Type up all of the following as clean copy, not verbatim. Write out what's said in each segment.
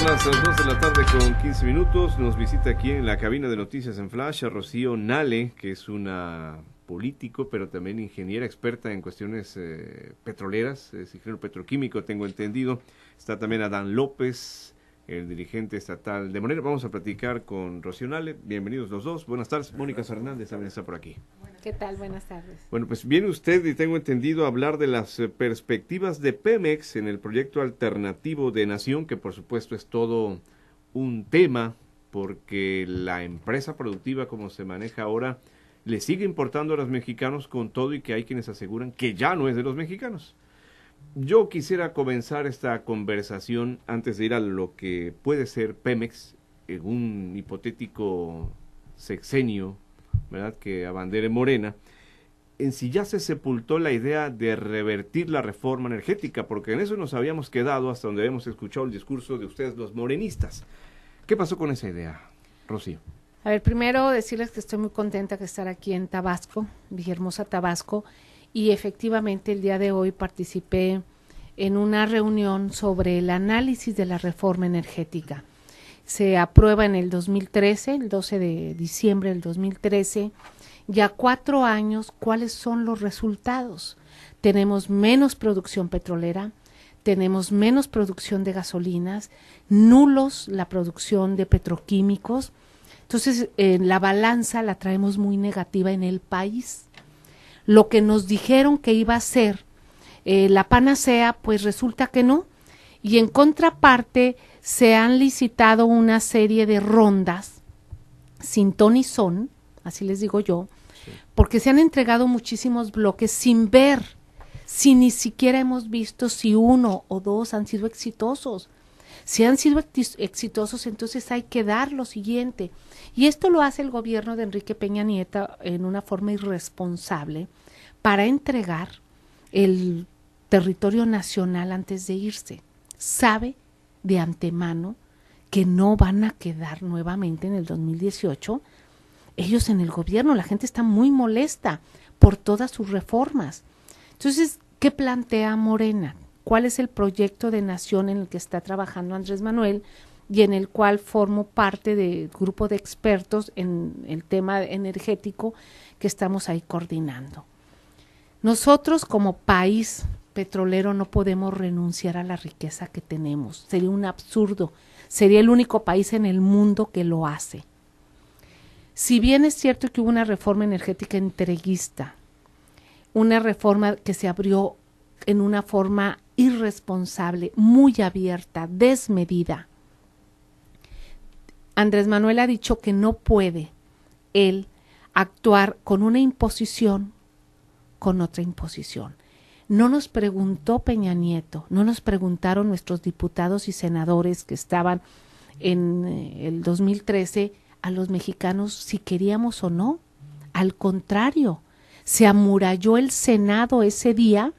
Son las 2 de la tarde con 15 minutos. Nos visita aquí en la cabina de noticias en Flash a Rocío Nale, que es una político, pero también ingeniera experta en cuestiones petroleras, es ingeniero petroquímico, tengo entendido. Está también Adán López, el dirigente estatal de Morena. Vamos a platicar con Rocío Nale. Bienvenidos los dos. Buenas tardes. Mónica Fernández también está por aquí. ¿Qué tal? Buenas tardes. Bueno, pues viene usted, y tengo entendido, a hablar de las perspectivas de Pemex en el proyecto alternativo de Nación, que por supuesto es todo un tema, porque la empresa productiva como se maneja ahora le sigue importando a los mexicanos con todo, y que hay quienes aseguran que ya no es de los mexicanos. Yo quisiera comenzar esta conversación antes de ir a lo que puede ser Pemex en un hipotético sexenio, ¿verdad?, que abandere Morena, en si ya se sepultó la idea de revertir la reforma energética, porque en eso nos habíamos quedado hasta donde hemos escuchado el discurso de ustedes, los morenistas. ¿Qué pasó con esa idea, Rocío? A ver, primero decirles que estoy muy contenta de estar aquí en Tabasco, Villahermosa, Tabasco, y efectivamente el día de hoy participé en una reunión sobre el análisis de la reforma energética. Se aprueba en el 2013, el 12 de diciembre del 2013, ya 4 años, ¿cuáles son los resultados? Tenemos menos producción petrolera, tenemos menos producción de gasolinas, nulos la producción de petroquímicos. Entonces, la balanza la traemos muy negativa en el país. Lo que nos dijeron que iba a ser la panacea, pues resulta que no. Y en contraparte, se han licitado una serie de rondas sin ton ni son, así les digo yo, porque se han entregado muchísimos bloques sin ver, si ni siquiera hemos visto si 1 o 2 han sido exitosos. Si han sido exitosos, entonces hay que dar lo siguiente. Y esto lo hace el gobierno de Enrique Peña Nieto en una forma irresponsable para entregar el territorio nacional antes de irse. Sabe de antemano que no van a quedar nuevamente en el 2018 ellos en el gobierno. La gente está muy molesta por todas sus reformas. Entonces, ¿qué plantea Morena? ¿Cuál es el proyecto de nación en el que está trabajando Andrés Manuel y en el cual formo parte del grupo de expertos en el tema energético que estamos ahí coordinando? Nosotros como país petrolero no podemos renunciar a la riqueza que tenemos. Sería un absurdo. Sería el único país en el mundo que lo hace. Si bien es cierto que hubo una reforma energética entreguista, una reforma que se abrió en una forma irresponsable, muy abierta, desmedida, Andrés Manuel ha dicho que no puede él actuar con una imposición con otra imposición. No nos preguntó Peña Nieto, no nos preguntaron nuestros diputados y senadores que estaban en el 2013 a los mexicanos si queríamos o no. Al contrario, se amuralló el Senado ese día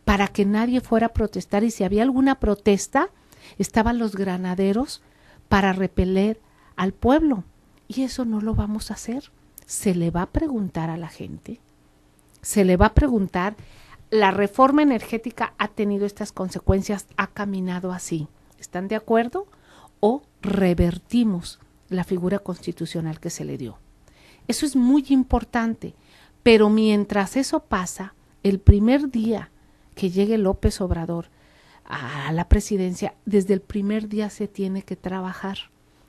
para que nadie fuera a protestar, y si había alguna protesta, estaban los granaderos para repeler al pueblo. Y eso no lo vamos a hacer. Se le va a preguntar a la gente, se le va a preguntar. La reforma energética ha tenido estas consecuencias, ha caminado así. ¿Están de acuerdo? ¿O revertimos la figura constitucional que se le dio? Eso es muy importante, pero mientras eso pasa, el primer día que llegue López Obrador a la presidencia, desde el primer día se tiene que trabajar.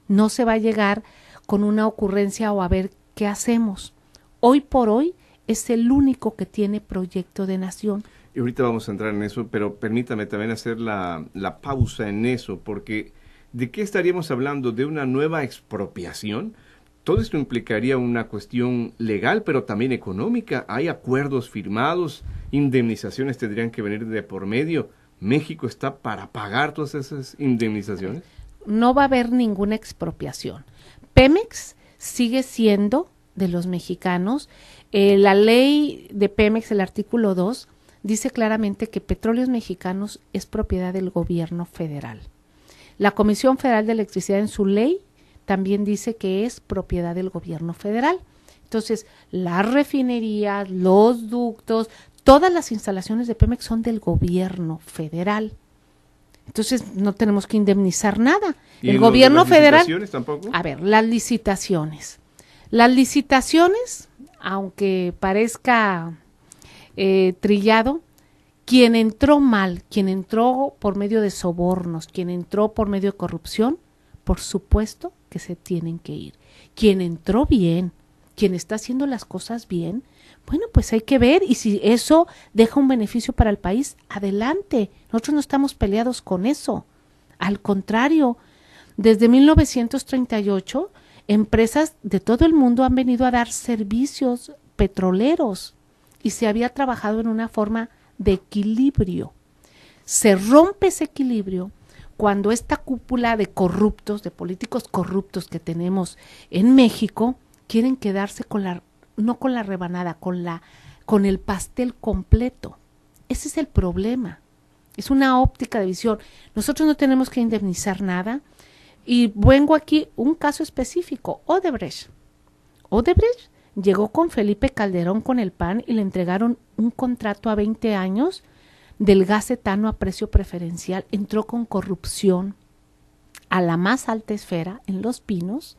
No se va a llegar con una ocurrencia o a ver qué hacemos. Hoy por hoy es el único que tiene proyecto de nación. Y ahorita vamos a entrar en eso, pero permítame también hacer la pausa en eso, porque ¿de qué estaríamos hablando? ¿De una nueva expropiación? Todo esto implicaría una cuestión legal, pero también económica. Hay acuerdos firmados, indemnizaciones tendrían que venir de por medio. ¿México está para pagar todas esas indemnizaciones? No va a haber ninguna expropiación. Pemex sigue siendo de los mexicanos. La ley de Pemex, el artículo 2, dice claramente que Petróleos Mexicanos es propiedad del gobierno federal. La Comisión Federal de Electricidad en su ley también dice que es propiedad del gobierno federal. Entonces, las refinerías, los ductos, todas las instalaciones de Pemex son del gobierno federal. Entonces no tenemos que indemnizar nada. ¿Y El en lo de gobierno las federal, licitaciones tampoco? a ver, las licitaciones. Las licitaciones, aunque parezca trillado, quien entró mal, quien entró por medio de sobornos, quien entró por medio de corrupción, por supuesto que se tienen que ir. Quien entró bien, quien está haciendo las cosas bien, bueno, pues hay que ver, y si eso deja un beneficio para el país, adelante. Nosotros no estamos peleados con eso. Al contrario, desde 1938, empresas de todo el mundo han venido a dar servicios petroleros y se había trabajado en una forma de equilibrio. Se rompe ese equilibrio cuando esta cúpula de corruptos, de políticos corruptos que tenemos en México, quieren quedarse con la, no con la rebanada, con el pastel completo. Ese es el problema. Es una óptica de visión. Nosotros no tenemos que indemnizar nada. Y vengo aquí un caso específico, Odebrecht. Odebrecht llegó con Felipe Calderón con el PAN y le entregaron un contrato a 20 años del gas etano a precio preferencial. Entró con corrupción a la más alta esfera en Los Pinos,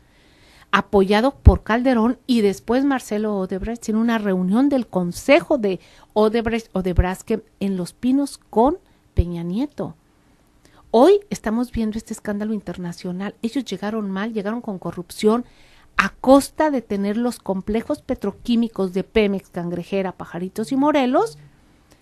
apoyado por Calderón, y después Marcelo Odebrecht tiene una reunión del consejo de Odebrecht en Los Pinos con Peña Nieto. Hoy estamos viendo este escándalo internacional. Ellos llegaron mal, llegaron con corrupción a costa de tener los complejos petroquímicos de Pemex, Cangrejera, Pajaritos y Morelos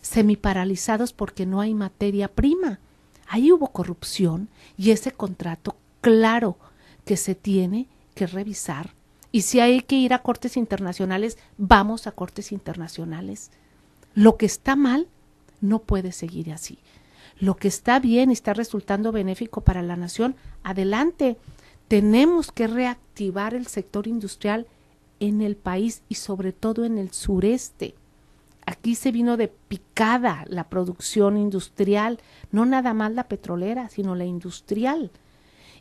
semiparalizados porque no hay materia prima. Ahí hubo corrupción y ese contrato, claro que se tiene que revisar. Y si hay que ir a cortes internacionales, vamos a cortes internacionales. Lo que está mal no puede seguir así. Lo que está bien y está resultando benéfico para la nación, adelante. Tenemos que reactivar el sector industrial en el país y sobre todo en el sureste. Aquí se vino de picada la producción industrial, no nada más la petrolera, sino la industrial.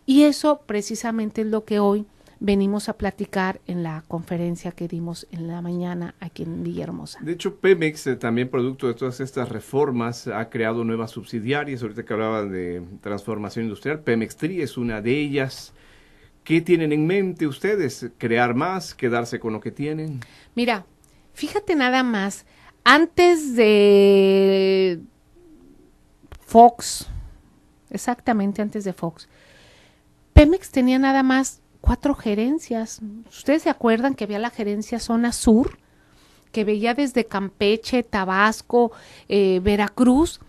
Y eso precisamente es lo que hoy venimos a platicar en la conferencia que dimos en la mañana aquí en Villahermosa. De hecho, Pemex, también producto de todas estas reformas, ha creado nuevas subsidiarias. Ahorita que hablaban de transformación industrial, Pemex TRI es una de ellas. ¿Qué tienen en mente ustedes? ¿Crear más? ¿Quedarse con lo que tienen? Mira, fíjate nada más, antes de Fox, exactamente antes de Fox, Pemex tenía nada más 4 gerencias. ¿Ustedes se acuerdan que había la gerencia Zona Sur, que veía desde Campeche, Tabasco, Veracruz,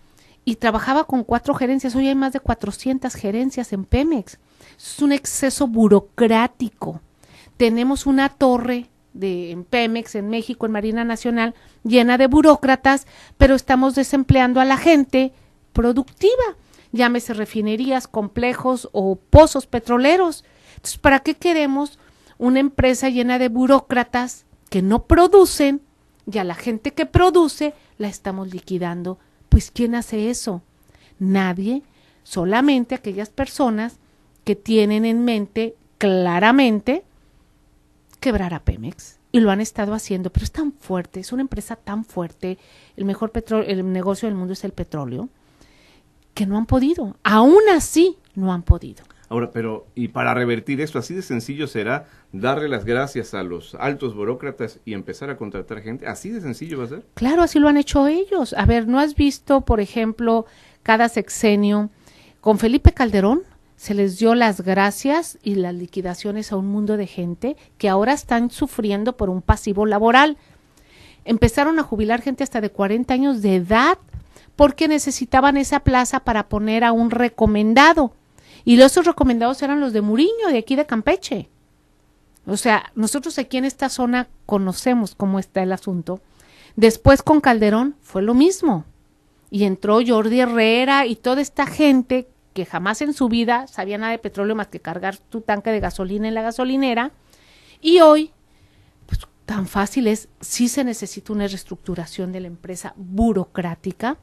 y trabajaba con 4 gerencias? Hoy hay más de 400 gerencias en Pemex. Es un exceso burocrático. Tenemos una torre en Pemex, en México, en Marina Nacional, llena de burócratas, pero estamos desempleando a la gente productiva, llámese refinerías, complejos o pozos petroleros. Entonces, ¿para qué queremos una empresa llena de burócratas que no producen y a la gente que produce la estamos liquidando? Pues, ¿quién hace eso? Nadie, solamente aquellas personas que tienen en mente claramente quebrar a Pemex, y lo han estado haciendo, pero es tan fuerte, es una empresa tan fuerte, el mejor el negocio del mundo es el petróleo, que no han podido, aún así no han podido. Ahora, pero, y para revertir esto, así de sencillo será darle las gracias a los altos burócratas y empezar a contratar gente, así de sencillo va a ser. Claro, así lo han hecho ellos. A ver, ¿no has visto, por ejemplo, cada sexenio con Felipe Calderón? Se les dio las gracias y las liquidaciones a un mundo de gente que ahora están sufriendo por un pasivo laboral. Empezaron a jubilar gente hasta de 40 años de edad porque necesitaban esa plaza para poner a un recomendado. Y esos recomendados eran los de Muriño, de aquí de Campeche. O sea, nosotros aquí en esta zona conocemos cómo está el asunto. Después con Calderón fue lo mismo. Y entró Jordi Herrera y toda esta gente que jamás en su vida sabía nada de petróleo más que cargar tu tanque de gasolina en la gasolinera. Y hoy, pues tan fácil es, sí se necesita una reestructuración de la empresa burocrática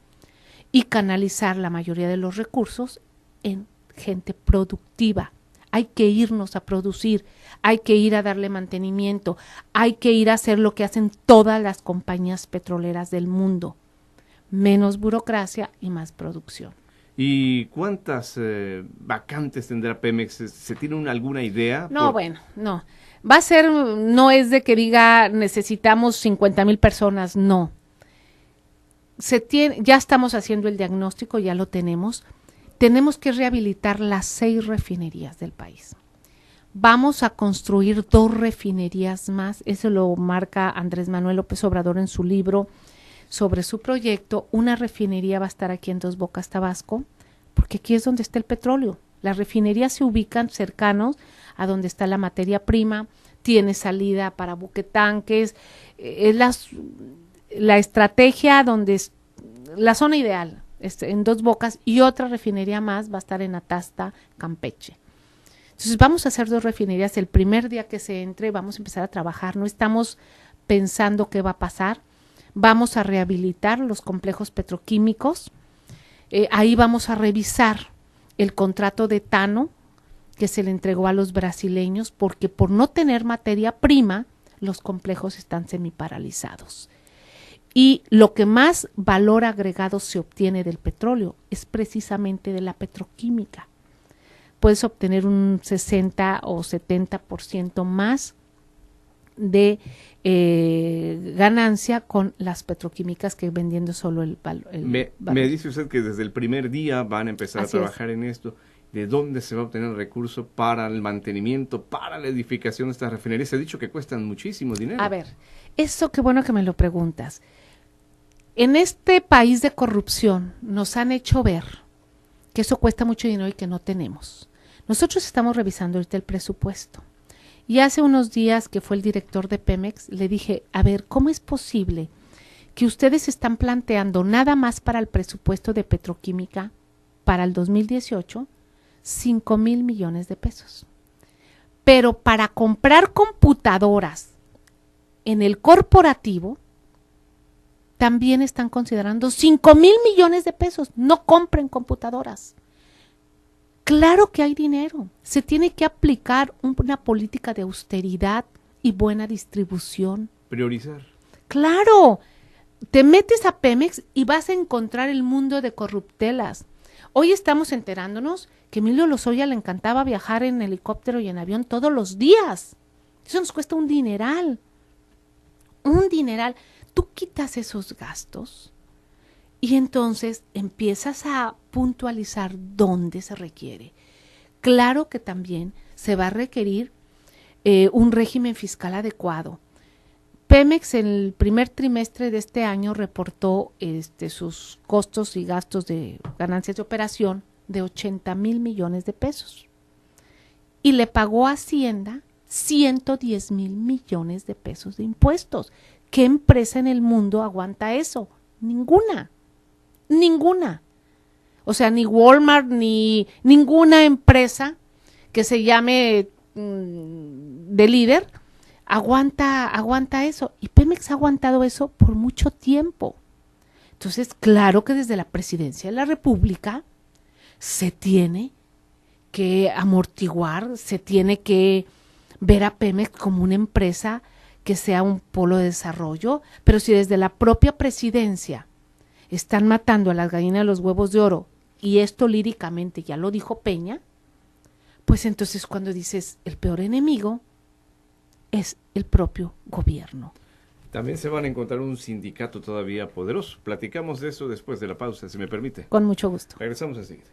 y canalizar la mayoría de los recursos en gente productiva. Hay que irnos a producir, hay que ir a darle mantenimiento, hay que ir a hacer lo que hacen todas las compañías petroleras del mundo. Menos burocracia y más producción. ¿Y cuántas vacantes tendrá Pemex? ¿Se tiene alguna idea? No, bueno, no. Va a ser, no es de que diga necesitamos 50,000 personas, no. Ya estamos haciendo el diagnóstico, ya lo tenemos. Tenemos que rehabilitar las 6 refinerías del país. Vamos a construir 2 refinerías más, eso lo marca Andrés Manuel López Obrador en su libro sobre su proyecto. Una refinería va a estar aquí en Dos Bocas, Tabasco, porque aquí es donde está el petróleo. Las refinerías se ubican cercanos a donde está la materia prima, tiene salida para buquetanques, es la estrategia donde es la zona ideal, en Dos Bocas, y otra refinería más va a estar en Atasta, Campeche. Entonces vamos a hacer 2 refinerías. El primer día que se entre vamos a empezar a trabajar, no estamos pensando qué va a pasar, vamos a rehabilitar los complejos petroquímicos, ahí vamos a revisar el contrato de Tano que se le entregó a los brasileños, porque por no tener materia prima, los complejos están semiparalizados. Y lo que más valor agregado se obtiene del petróleo es precisamente de la petroquímica. Puedes obtener un 60 o 70% más de ganancia con las petroquímicas que vendiendo solo el valor. Me dice usted que desde el primer día van a empezar a trabajar en esto. ¿De dónde se va a obtener el recurso para el mantenimiento, para la edificación de estas refinerías? Se ha dicho que cuestan muchísimo dinero. A ver, eso qué bueno que me lo preguntas. En este país de corrupción nos han hecho ver que eso cuesta mucho dinero y que no tenemos. Nosotros estamos revisando ahorita el presupuesto. Y hace unos días que fue el director de Pemex, le dije, a ver, ¿cómo es posible que ustedes están planteando nada más para el presupuesto de petroquímica para el 2018, 5,000 millones de pesos? Pero para comprar computadoras en el corporativo, también están considerando 5,000 millones de pesos. No compren computadoras. Claro que hay dinero, se tiene que aplicar una política de austeridad y buena distribución. Priorizar. Claro, te metes a Pemex y vas a encontrar el mundo de corruptelas. Hoy estamos enterándonos que Emilio Lozoya le encantaba viajar en helicóptero y en avión todos los días. Eso nos cuesta un dineral. Un dineral. Tú quitas esos gastos y entonces empiezas a puntualizar dónde se requiere. Claro que también se va a requerir un régimen fiscal adecuado. Pemex en el primer trimestre de este año reportó sus costos y gastos de ganancias de operación de 80,000 millones de pesos y le pagó a Hacienda 110,000 millones de pesos de impuestos. ¿Qué empresa en el mundo aguanta eso? Ninguna. Ninguna. O sea, ni Walmart, ni ninguna empresa que se llame de líder aguanta eso. Y Pemex ha aguantado eso por mucho tiempo. Entonces, claro que desde la Presidencia de la República se tiene que amortiguar, se tiene que ver a Pemex como una empresa que sea un polo de desarrollo, pero si desde la propia presidencia están matando a las gallinas de los huevos de oro, y esto líricamente ya lo dijo Peña, pues entonces cuando dices el peor enemigo es el propio gobierno. También se van a encontrar un sindicato todavía poderoso. Platicamos de eso después de la pausa, si me permite. Con mucho gusto. Regresamos enseguida.